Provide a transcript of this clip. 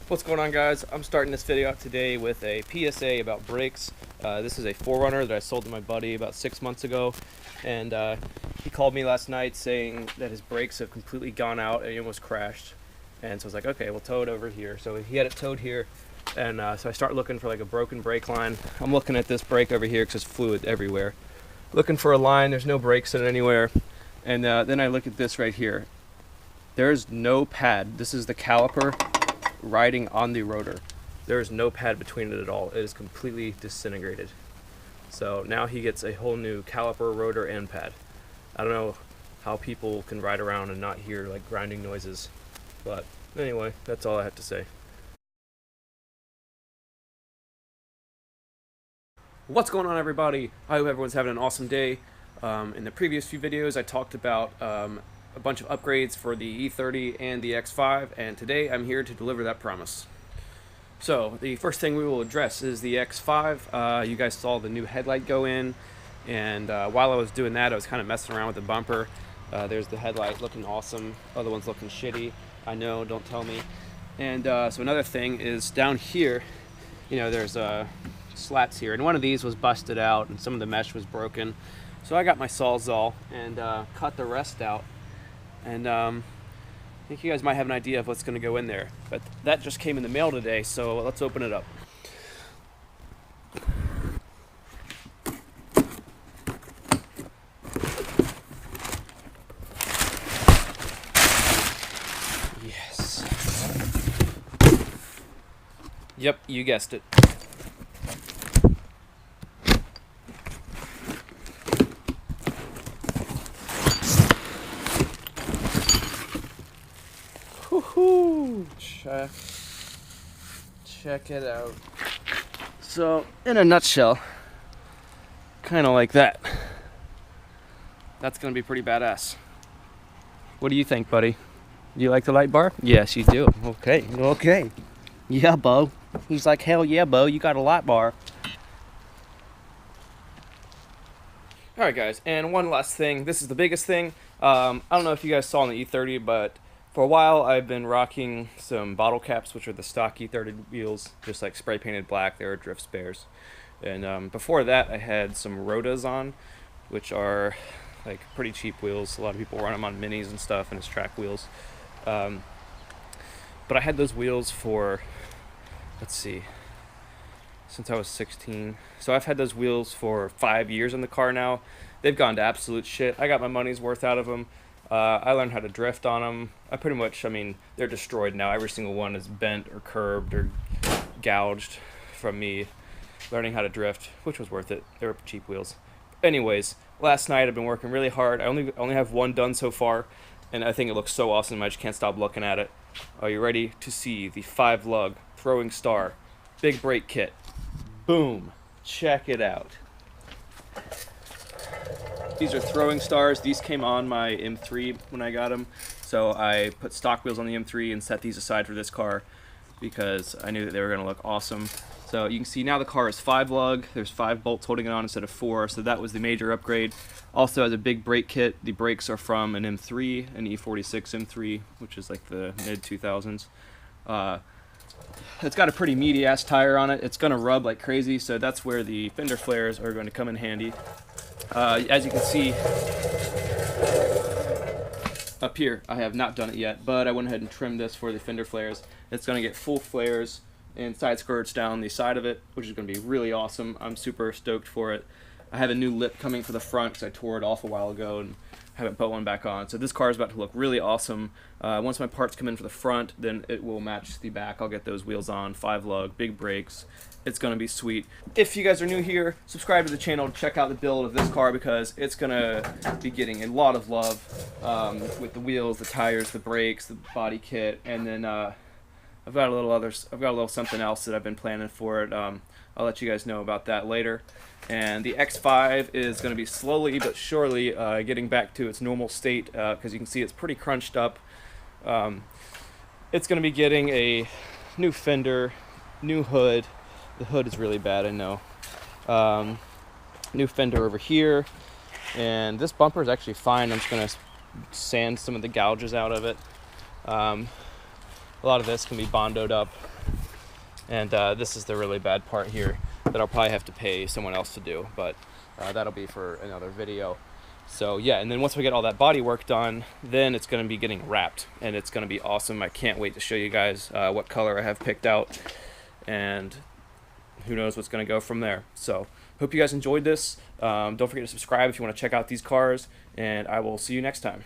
What's going on, guys? I'm starting this video out today with a PSA about brakes. This is a 4Runner that I sold to my buddy about 6 months ago, and he called me last night saying that his brakes have completely gone out and he almost crashed. And so I was like, okay, we'll tow it over here. So he had it towed here, and so I start looking for like a broken brake line. I'm looking at this brake over here because there's fluid everywhere. Looking for a line, there's no brakes in it anywhere. And then I look at this right here. There's no pad. This is the caliper riding on the rotor. There is no pad between it at all. It is completely disintegrated. So now he gets a whole new caliper, rotor, and pad. I don't know how people can ride around and not hear like grinding noises, but anyway, that's all I have to say. What's going on, everybody? I hope everyone's having an awesome day. In the previous few videos I talked about a bunch of upgrades for the E30 and the X5, and today I'm here to deliver that promise. So the first thing we will address is the X5. You guys saw the new headlight go in, and while I was doing that I was kind of messing around with the bumper. There's the headlight looking awesome, other one's looking shitty. I know, don't tell me. And so another thing is down here, you know, there's slats here, and one of these was busted out and some of the mesh was broken. So I got my Sawzall and cut the rest out. And I think you guys might have an idea of what's going to go in there. But that just came in the mail today, so let's open it up. Yes. Yep, you guessed it. Woohoo! Check it out. So, in a nutshell, kind of like that. That's gonna be pretty badass. What do you think, buddy? Do you like the light bar? Yes, you do. Okay. Yeah, Bo. He's like, hell yeah, Bo, you got a light bar. Alright, guys, and one last thing. This is the biggest thing. I don't know if you guys saw on the E30, but for a while I've been rocking some bottle caps, which are the stock E30 wheels, just like spray painted black. They're drift spares. And before that I had some Rotas on, which are like pretty cheap wheels. A lot of people run them on minis and stuff, and it's track wheels. But I had those wheels for, let's see, since I was 16. So I've had those wheels for 5 years in the car now. They've gone to absolute shit. I got my money's worth out of them. I learned how to drift on them. I mean, they're destroyed now. Every single one is bent or curved or gouged from me learning how to drift, which was worth it. They were cheap wheels. Anyways, last night I've been working really hard. I only have one done so far, and I think it looks so awesome. I just can't stop looking at it. Are you ready to see the 5-lug throwing star big brake kit? Boom! Check it out. These are throwing stars. These came on my M3 when I got them. So I put stock wheels on the M3 and set these aside for this car because I knew that they were going to look awesome. So you can see now the car is 5-lug. There's 5 bolts holding it on instead of 4. So that was the major upgrade. Also has a big brake kit. The brakes are from an M3, an E46 M3, which is like the mid-2000s. It's got a pretty meaty ass tire on it. It's going to rub like crazy, so that's where the fender flares are going to come in handy. As you can see up here, I have not done it yet, but I went ahead and trimmed this for the fender flares. It's going to get full flares and side skirts down the side of it, which is going to be really awesome. I'm super stoked for it. I have a new lip coming for the front because I tore it off a while ago and haven't put one back on. So this car is about to look really awesome. Once my parts come in for the front, then it will match the back. I'll get those wheels on, 5-lug, big brakes. It's going to be sweet. If you guys are new here, subscribe to the channel to check out the build of this car because it's going to be getting a lot of love with the wheels, the tires, the brakes, the body kit, and then I've got a little something else that I've been planning for it. I'll let you guys know about that later. And the X5 is going to be slowly but surely getting back to its normal state because you can see it's pretty crunched up. It's going to be getting a new fender, new hood. The hood is really bad, I know. New fender over here. And this bumper is actually fine. I'm just going to sand some of the gouges out of it. a lot of this can be bondoed up, and this is the really bad part here that I'll probably have to pay someone else to do, but that'll be for another video. So yeah, and then once we get all that body work done, then it's going to be getting wrapped, and it's going to be awesome. I can't wait to show you guys what color I have picked out, and who knows what's going to go from there. So hope you guys enjoyed this. Don't forget to subscribe if you want to check out these cars, and I will see you next time.